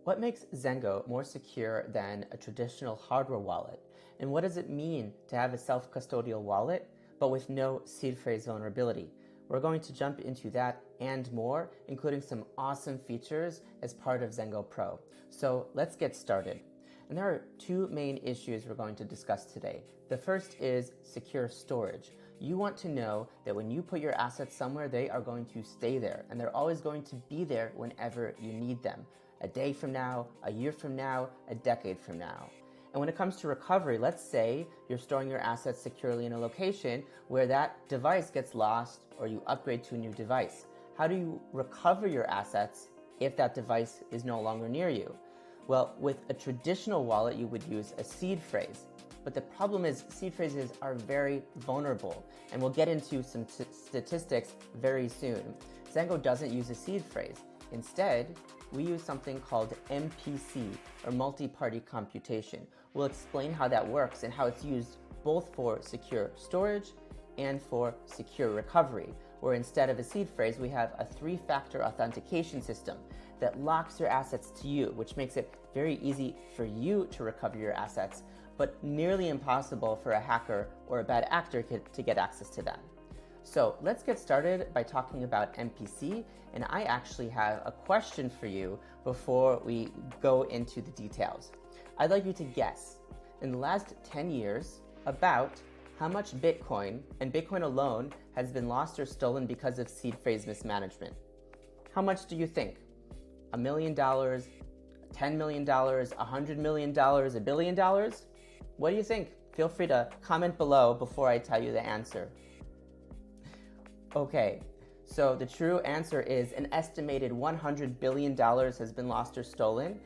What makes Zengo more secure than a traditional hardware wallet? And what does it mean to have a self-custodial wallet, but with no seed phrase vulnerability? We're going to jump into that and more, including some awesome features as part of Zengo Pro. So let's get started. And there are two main issues we're going to discuss today. The first is secure storage. You want to know that when you put your assets somewhere, they are going to stay there, and they're always going to be there whenever you need them. A day from now, a year from now, a decade from now. And when it comes to recovery, let's say you're storing your assets securely in a location where that device gets lost or you upgrade to a new device. How do you recover your assets if that device is no longer near you? Well, with a traditional wallet, you would use a seed phrase. But the problem is seed phrases are very vulnerable, and we'll get into some statistics very soon. Zengo doesn't use a seed phrase. Instead, we use something called MPC, or multi-party computation. We'll explain how that works and how it's used both for secure storage and for secure recovery, where instead of a seed phrase, we have a three-factor authentication system that locks your assets to you, which makes it very easy for you to recover your assets, but nearly impossible for a hacker or a bad actor to get access to them. So let's get started by talking about MPC, and I actually have a question for you before we go into the details. I'd like you to guess, in the last 10 years, about how much Bitcoin, and Bitcoin alone, has been lost or stolen because of seed phrase mismanagement. How much do you think? $1 million, $10 million, $100 million, $1 billion? What do you think? Feel free to comment below before I tell you the answer. Okay, so the true answer is an estimated $100 billion has been lost or stolen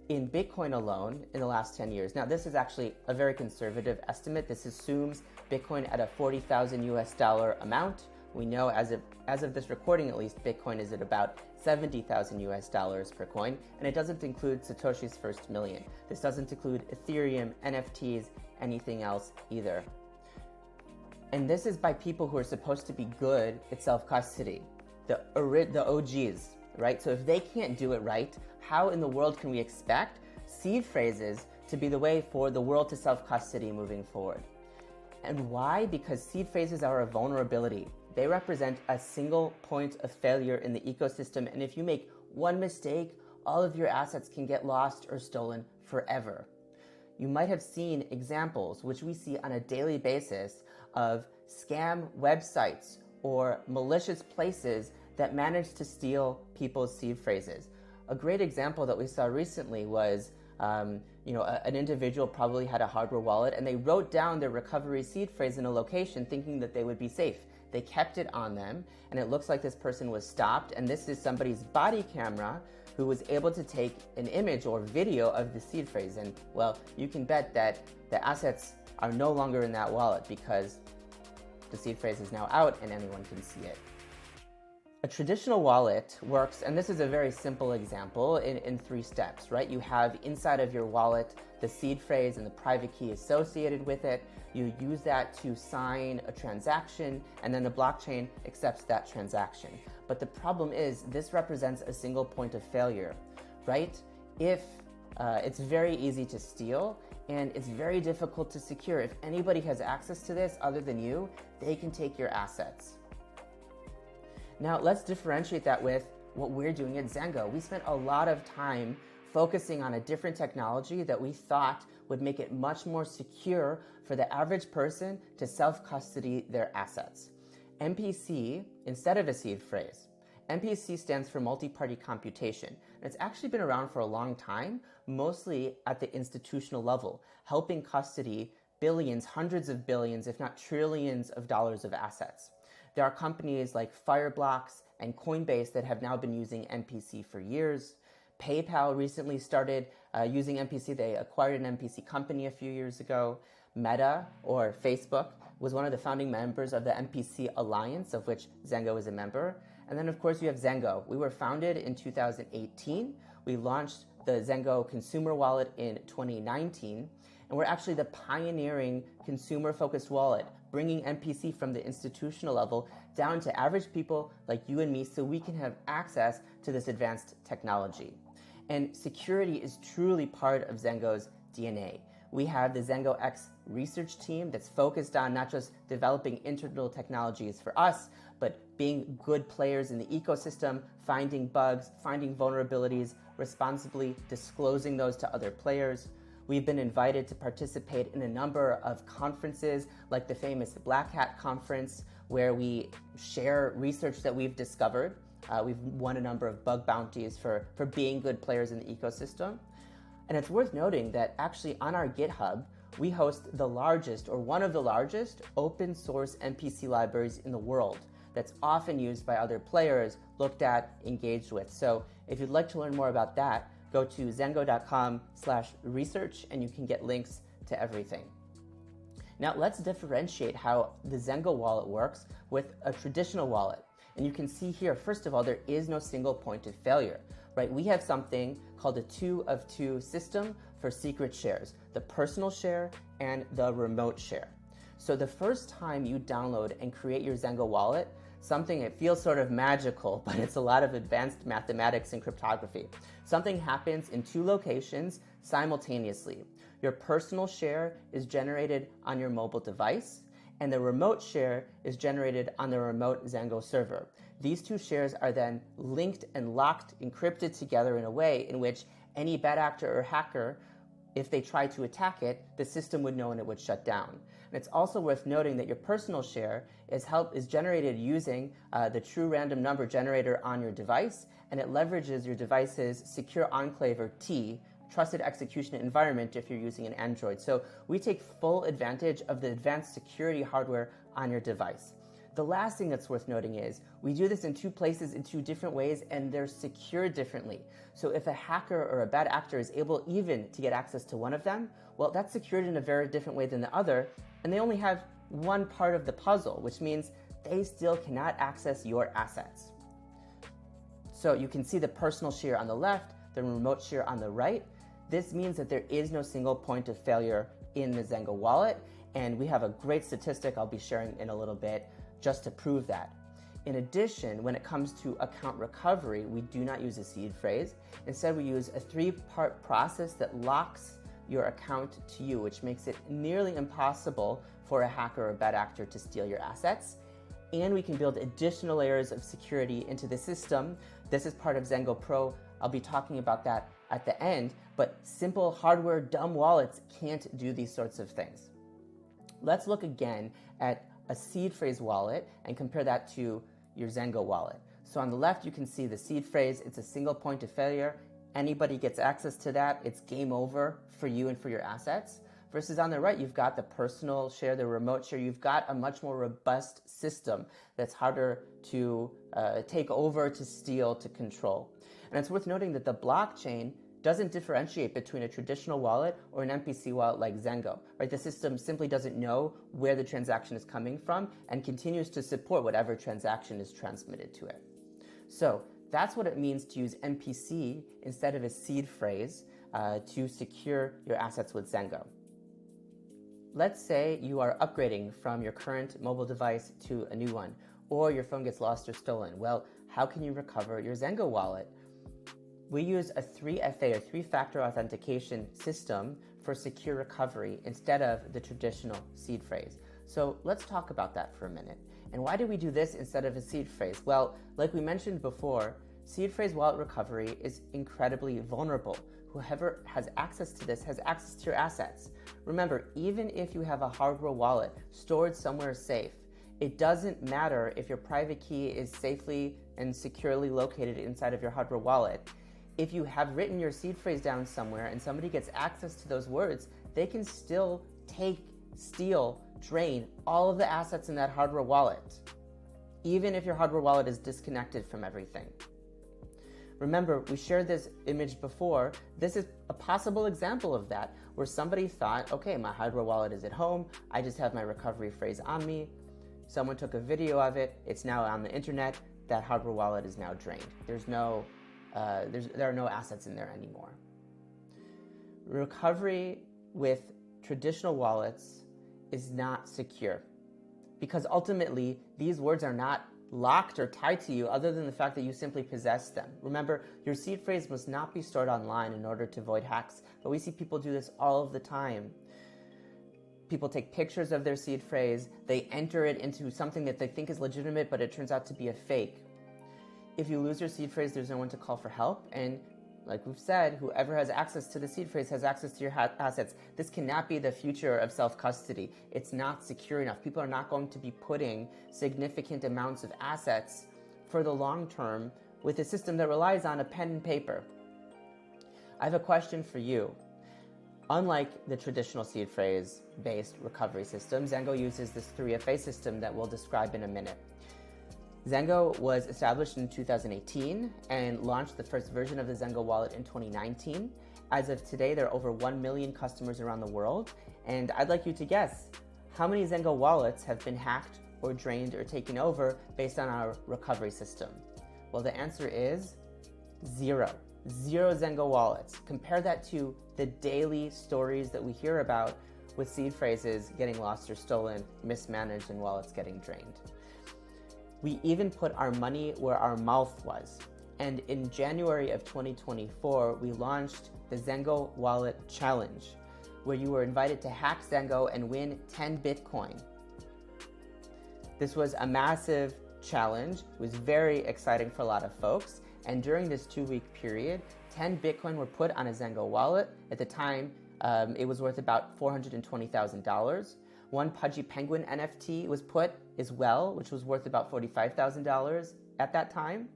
in Bitcoin alone in the last 10 years. Now, this is actually a very conservative estimate. This assumes Bitcoin at a 40,000 US dollar amount. We know as of this recording, at least, Bitcoin is at about 70,000 US dollars per coin, and it doesn't include Satoshi's first million. This doesn't include Ethereum, NFTs, anything else either. And this is by people who are supposed to be good at self-custody, the OGs, right? So if they can't do it right, how in the world can we expect seed phrases to be the way for the world to self-custody moving forward? And why? Because seed phrases are a vulnerability. They represent a single point of failure in the ecosystem, and if you make one mistake, all of your assets can get lost or stolen forever. You might have seen examples, which we see on a daily basis, of scam websites or malicious places that manage to steal people's seed phrases. A great example that we saw recently was an individual probably had a hardware wallet and they wrote down their recovery seed phrase in a location thinking that they would be safe. They kept it on them, and it looks like this person was stopped, and this is somebody's body camera who was able to take an image or video of the seed phrase. And well, you can bet that the assets are no longer in that wallet because the seed phrase is now out and anyone can see it. A traditional wallet works, and this is a very simple example, in 3 steps, right? You have inside of your wallet the seed phrase and the private key associated with it. You use that to sign a transaction, and then the blockchain accepts that transaction. But the problem is this represents a single point of failure, right? If it's very easy to steal, and it's very difficult to secure. If anybody has access to this other than you, they can take your assets. Now, let's differentiate that with what we're doing at Zengo. We spent a lot of time focusing on a different technology that we thought would make it much more secure for the average person to self-custody their assets. MPC instead of a seed phrase. MPC stands for multi-party computation. And it's actually been around for a long time, mostly at the institutional level, helping custody billions, hundreds of billions, if not trillions of dollars of assets. There are companies like Fireblocks and Coinbase that have now been using MPC for years. PayPal recently started using MPC. They acquired an MPC company a few years ago. Meta, or Facebook, was one of the founding members of the MPC Alliance, of which Zengo is a member. And then, of course, you have Zengo. We were founded in 2018. We launched the Zengo consumer wallet in 2019. And we're actually the pioneering consumer-focused wallet, bringing MPC from the institutional level down to average people like you and me so we can have access to this advanced technology. And security is truly part of Zengo's DNA. We have the Zengo X research team that's focused on not just developing internal technologies for us, but being good players in the ecosystem, finding bugs, finding vulnerabilities, responsibly disclosing those to other players. We've been invited to participate in a number of conferences, like the famous Black Hat conference, where we share research that we've discovered. We've won a number of bug bounties for being good players in the ecosystem. And it's worth noting that actually on our GitHub, we host the largest, or one of the largest, open source MPC libraries in the world that's often used by other players, looked at, engaged with. So if you'd like to learn more about that, go to zengo.com/research and you can get links to everything. Now let's differentiate how the Zengo wallet works with a traditional wallet. And you can see here, first of all, there is no single point of failure, right? We have something called a 2 of 2 system for secret shares, the personal share and the remote share. So the first time you download and create your Zengo wallet, something, it feels sort of magical, but it's a lot of advanced mathematics and cryptography. Something happens in 2 locations simultaneously. Your personal share is generated on your mobile device, and the remote share is generated on the remote Zengo server. These 2 shares are then linked and locked, encrypted together in a way in which any bad actor or hacker, if they try to attack it, the system would know and it would shut down. And it's also worth noting that your personal share is generated using the true random number generator on your device, and it leverages your device's secure enclave, or T, trusted execution environment if you're using an Android. So we take full advantage of the advanced security hardware on your device. The last thing that's worth noting is we do this in 2 places in 2 different ways, and they're secured differently. So if a hacker or a bad actor is able even to get access to one of them, well, that's secured in a very different way than the other, and they only have one part of the puzzle, which means they still cannot access your assets. So you can see the personal share on the left, the remote share on the right. This means that there is no single point of failure in the Zengo wallet, and we have a great statistic I'll be sharing in a little bit just to prove that. In addition, when it comes to account recovery, we do not use a seed phrase. Instead, we use a 3-part process that locks your account to you, which makes it nearly impossible for a hacker or bad actor to steal your assets. And we can build additional layers of security into the system. This is part of Zengo Pro. I'll be talking about that at the end, but simple hardware dumb wallets can't do these sorts of things. Let's look again at a seed phrase wallet and compare that to your Zengo wallet. So on the left, you can see the seed phrase. It's a single point of failure. Anybody gets access to that, it's game over for you and for your assets. Versus on the right, you've got the personal share, the remote share. You've got a much more robust system that's harder to take over, to steal, to control. And it's worth noting that the blockchain doesn't differentiate between a traditional wallet or an MPC wallet like Zengo, right? The system simply doesn't know where the transaction is coming from and continues to support whatever transaction is transmitted to it. So that's what it means to use MPC instead of a seed phrase to secure your assets with Zengo. Let's say you are upgrading from your current mobile device to a new one, or your phone gets lost or stolen. Well, how can you recover your Zengo wallet? We use a 3FA, or 3-factor authentication system for secure recovery instead of the traditional seed phrase. So let's talk about that for a minute. And why do we do this instead of a seed phrase? Well, like we mentioned before, seed phrase wallet recovery is incredibly vulnerable. Whoever has access to this has access to your assets. Remember, even if you have a hardware wallet stored somewhere safe, it doesn't matter if your private key is safely and securely located inside of your hardware wallet. If you have written your seed phrase down somewhere and somebody gets access to those words, they can still take, steal, drain all of the assets in that hardware wallet, even if your hardware wallet is disconnected from everything. Remember, we shared this image before. This is a possible example of that, where somebody thought, okay, my hardware wallet is at home, I just have my recovery phrase on me. Someone took a video of it, it's now on the internet, that hardware wallet is now drained. There are no assets in there anymore. Recovery with traditional wallets is not secure, because ultimately these words are not locked or tied to you other than the fact that you simply possess them. Remember, your seed phrase must not be stored online in order to avoid hacks, but we see people do this all of the time. People take pictures of their seed phrase, they enter it into something that they think is legitimate, but it turns out to be a fake. If you lose your seed phrase, there's no one to call for help, and like we've said, whoever has access to the seed phrase has access to your assets. This cannot be the future of self-custody. It's not secure enough. People are not going to be putting significant amounts of assets for the long term with a system that relies on a pen and paper. I have a question for you. Unlike the traditional seed phrase-based recovery system, Zengo uses this 3FA system that we'll describe in a minute. Zengo was established in 2018 and launched the first version of the Zengo Wallet in 2019. As of today, there are over 1 million customers around the world, and I'd like you to guess how many Zengo Wallets have been hacked or drained or taken over based on our recovery system. Well, the answer is 0. 0 Zengo Wallets. Compare that to the daily stories that we hear about with seed phrases getting lost or stolen, mismanaged, and wallets getting drained. We even put our money where our mouth was. And in January of 2024, we launched the Zengo Wallet Challenge, where you were invited to hack Zengo and win 10 Bitcoin. This was a massive challenge. It was very exciting for a lot of folks. And during this 2-week period, 10 Bitcoin were put on a Zengo wallet. At the time, it was worth about $420,000. One Pudgy Penguin NFT was put as well, which was worth about $45,000 at that time.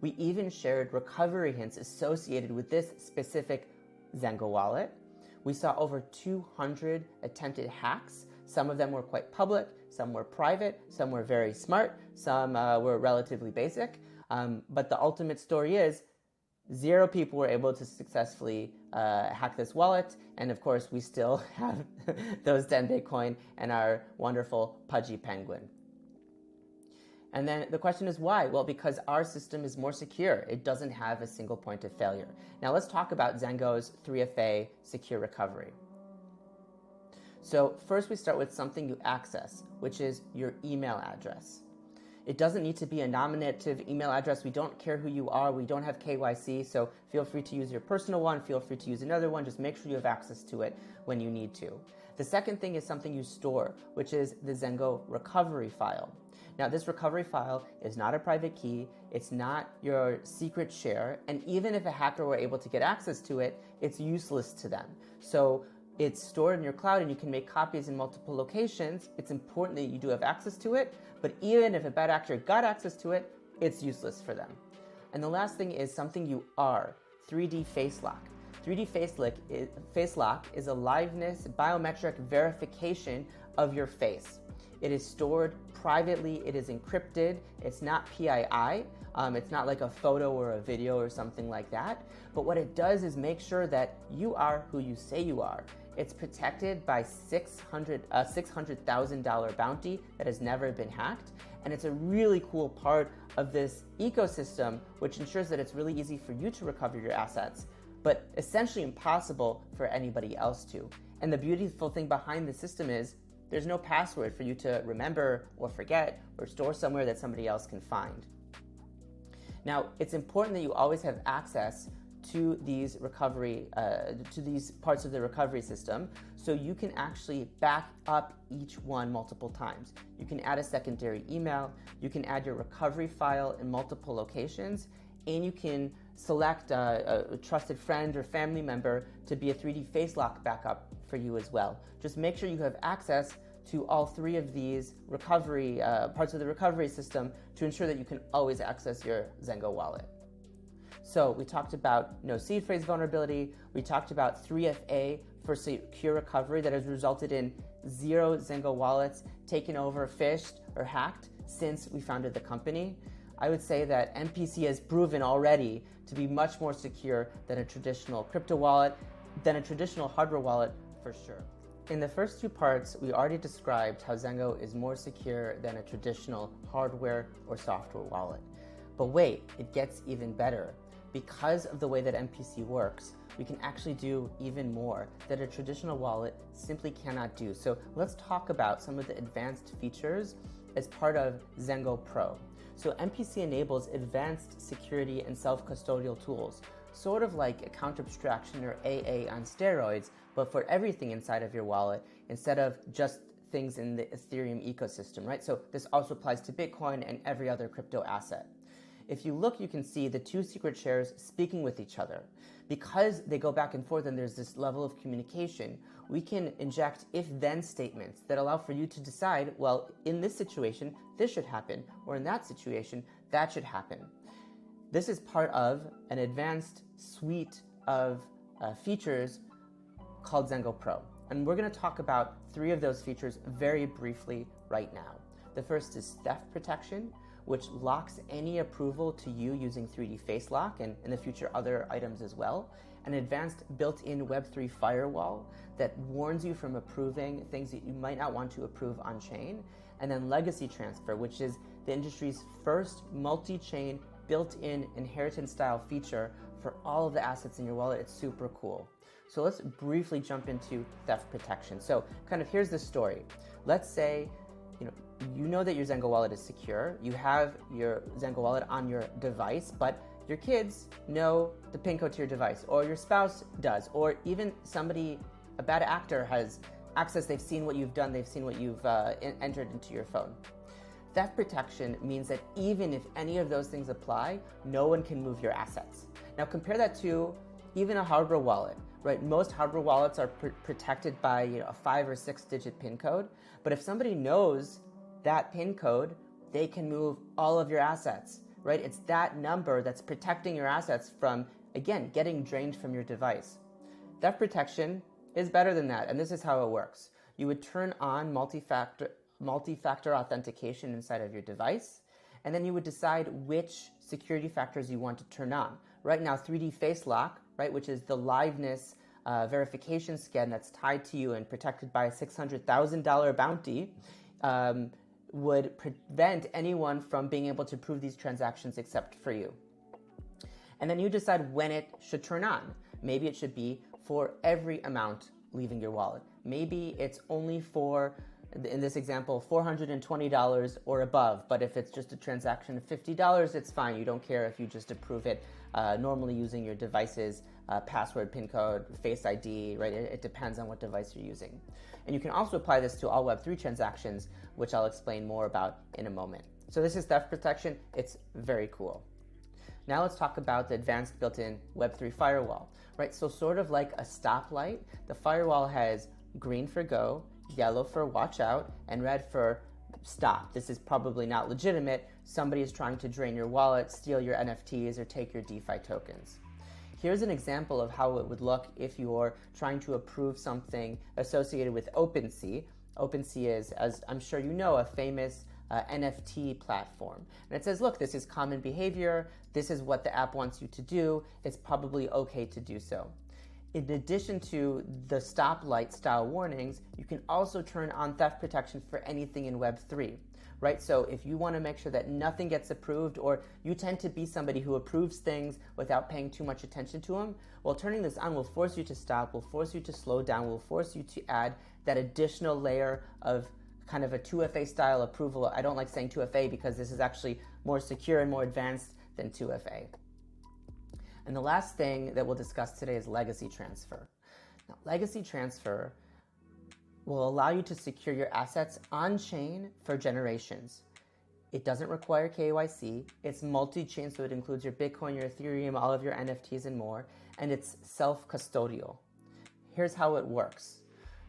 We even shared recovery hints associated with this specific Zengo wallet. We saw over 200 attempted hacks. Some of them were quite public, some were private, some were very smart, some were relatively basic. But the ultimate story is 0 people were able to successfully hack this wallet, and of course we still have those 10 Bitcoin and our wonderful Pudgy Penguin. And then the question is why? Well, because our system is more secure. It doesn't have a single point of failure. Now let's talk about Zengo's 3FA secure recovery. So first we start with something you access, which is your email address. It doesn't need to be a nominative email address. We don't care who you are. We don't have KYC, so feel free to use your personal one. Feel free to use another one. Just make sure you have access to it when you need to. The second thing is something you store, which is the Zengo recovery file. Now, this recovery file is not a private key. It's not your secret share. And even if a hacker were able to get access to it, it's useless to them. So it's stored in your cloud and you can make copies in multiple locations. It's important that you do have access to it, but even if a bad actor got access to it, it's useless for them. And the last thing is something you are, 3D face lock. 3D face lock is a liveness biometric verification of your face. It is stored privately, it is encrypted, it's not PII, it's not like a photo or a video or something like that, but what it does is make sure that you are who you say you are. It's protected by $600,000 bounty that has never been hacked, and it's a really cool part of this ecosystem which ensures that it's really easy for you to recover your assets, but essentially impossible for anybody else to. And the beautiful thing behind the system is there's no password for you to remember or forget or store somewhere that somebody else can find. Now, it's important that you always have access to these parts of the recovery system, so you can actually back up each one multiple times. You can add a secondary email, you can add your recovery file in multiple locations, and you can select a trusted friend or family member to be a 3D face lock backup for you as well. Just make sure you have access to all 3 of these recovery parts of the recovery system to ensure that you can always access your Zengo wallet. So we talked about no seed phrase vulnerability. We talked about 3FA for secure recovery that has resulted in 0 Zengo wallets taken over, phished, or hacked since we founded the company. I would say that MPC has proven already to be much more secure than a traditional crypto wallet, than a traditional hardware wallet for sure. In the first 2 parts, we already described how Zengo is more secure than a traditional hardware or software wallet. But wait, it gets even better. Because of the way that MPC works, we can actually do even more that a traditional wallet simply cannot do. So let's talk about some of the advanced features as part of Zengo Pro. So MPC enables advanced security and self-custodial tools, sort of like account abstraction or AA on steroids, but for everything inside of your wallet instead of just things in the Ethereum ecosystem, right? So this also applies to Bitcoin and every other crypto asset. If you look, you can see the two secret shares speaking with each other. Because they go back and forth and there's this level of communication, we can inject if-then statements that allow for you to decide, well, in this situation, this should happen, or in that situation, that should happen. This is part of an advanced suite of features called Zengo Pro. And we're going to talk about 3 of those features very briefly right now. The first is theft protection, which locks any approval to you using 3D face lock and in the future other items as well. An advanced built-in Web3 firewall that warns you from approving things that you might not want to approve on-chain. And then legacy transfer, which is the industry's first multi-chain built-in inheritance-style feature for all of the assets in your wallet. It's super cool. So let's briefly jump into theft protection. So kind of here's the story. Let's say you know that your Zengo Wallet is secure. You have your Zengo Wallet on your device, but your kids know the PIN code to your device, or your spouse does, or even somebody, a bad actor, has access. They've seen what you've done. They've seen what you've entered into your phone. Theft protection means that even if any of those things apply, no one can move your assets. Now compare that to even a hardware wallet, right? Most hardware wallets are protected by a 5 or 6 digit PIN code, but if somebody knows that PIN code, they can move all of your assets, right? It's that number that's protecting your assets from, again, getting drained from your device. Theft protection is better than that, and this is how it works. You would turn on multi-factor authentication inside of your device, and then you would decide which security factors you want to turn on. Right now, 3D face lock, right, which is the liveness verification scan that's tied to you and protected by a $600,000 bounty, would prevent anyone from being able to prove these transactions except for you. And then you decide when it should turn on. Maybe it should be for every amount leaving your wallet. Maybe it's only for, in this example, $420 or above, but if it's just a transaction of $50, it's fine. You don't care if you just approve it normally using your device's password, PIN code, Face ID, right? It depends on what device you're using. And you can also apply this to all Web3 transactions, which I'll explain more about in a moment. So this is theft protection. It's very cool. Now let's talk about the advanced built-in Web3 firewall, right? So sort of like a stoplight, the firewall has green for go, yellow for watch out, and red for stop. This is probably not legitimate. Somebody is trying to drain your wallet, steal your NFTs, or take your DeFi tokens. Here's an example of how it would look if you're trying to approve something associated with OpenSea. OpenSea is, as I'm sure you know, a famous NFT platform. And it says, look, this is common behavior. This is what the app wants you to do. It's probably okay to do so. In addition to the stoplight style warnings, you can also turn on theft protection for anything in Web3, right? So if you want to make sure that nothing gets approved, or you tend to be somebody who approves things without paying too much attention to them, well, turning this on will force you to stop, will force you to slow down, will force you to add that additional layer of kind of a 2FA style approval. I don't like saying 2FA because this is actually more secure and more advanced than 2FA. And the last thing that we'll discuss today is legacy transfer. Now, legacy transfer will allow you to secure your assets on-chain for generations. It doesn't require KYC, it's multi-chain, so it includes your Bitcoin, your Ethereum, all of your NFTs and more, and it's self-custodial. Here's how it works.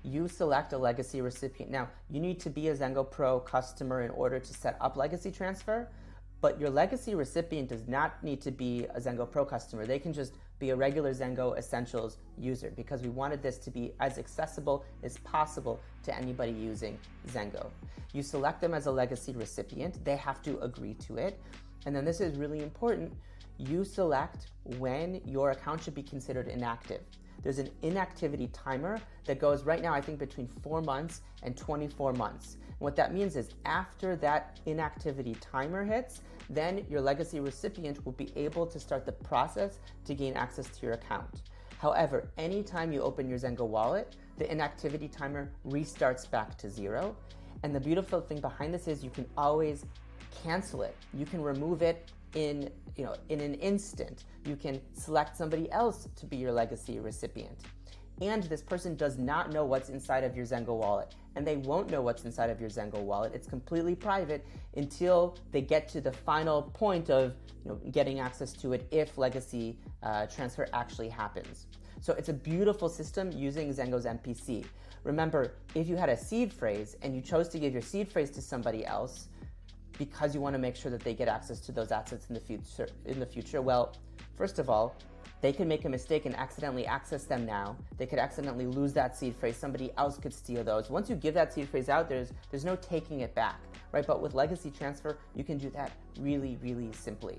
You select a legacy recipient. Now, you need to be a Zengo Pro customer in order to set up legacy transfer, but your legacy recipient does not need to be a Zengo Pro customer. They can just be a regular Zengo Essentials user, because we wanted this to be as accessible as possible to anybody using Zengo. You select them as a legacy recipient. They have to agree to it. And then this is really important. You select when your account should be considered inactive. There's an inactivity timer that goes right now, I think, between 4 months and 24 months. And what that means is after that inactivity timer hits, then your legacy recipient will be able to start the process to gain access to your account. However, anytime you open your Zengo wallet, the inactivity timer restarts back to 0. And the beautiful thing behind this is you can always cancel it. You can remove it in an instant. You can select somebody else to be your legacy recipient. And this person does not know what's inside of your Zengo wallet, and they won't know what's inside of your Zengo wallet. It's completely private until they get to the final point of getting access to it if legacy transfer actually happens. So it's a beautiful system using Zengo's MPC. Remember, if you had a seed phrase and you chose to give your seed phrase to somebody else because you want to make sure that they get access to those assets in the future, well, first of all, they can make a mistake and accidentally access them now. They could accidentally lose that seed phrase. Somebody else could steal those. Once you give that seed phrase out, there's no taking it back, right? But with legacy transfer, you can do that really, really simply.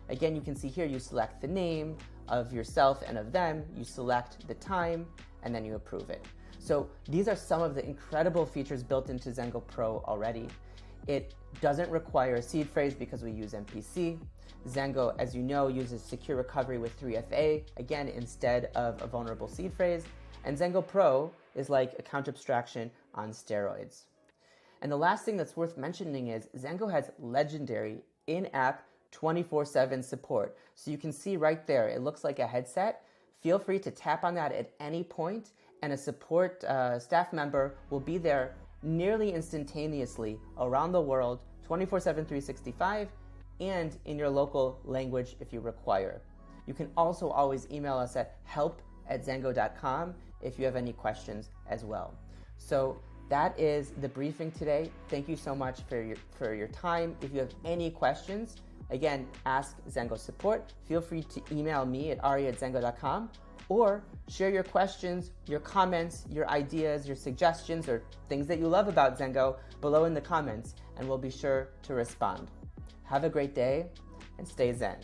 Again, you can see here, you select the name of yourself and of them, you select the time, and then you approve it. So these are some of the incredible features built into Zengo Pro already. It doesn't require a seed phrase because we use MPC. Zengo, as you know, uses secure recovery with 3FA, again, instead of a vulnerable seed phrase. And Zengo Pro is like account abstraction on steroids. And the last thing that's worth mentioning is Zengo has legendary in-app 24/7 support. So you can see right there, it looks like a headset. Feel free to tap on that at any point, and a support staff member will be there nearly instantaneously around the world, 24/7, 365, and in your local language if you require. You can also always email us at help@zengo.com if you have any questions as well. So that is the briefing today. Thank you so much for your time. If you have any questions, again, ask Zengo support. Feel free to email me at ari@zengo.com or share your questions, your comments, your ideas, your suggestions, or things that you love about Zengo below in the comments, and we'll be sure to respond. Have a great day and stay Zen.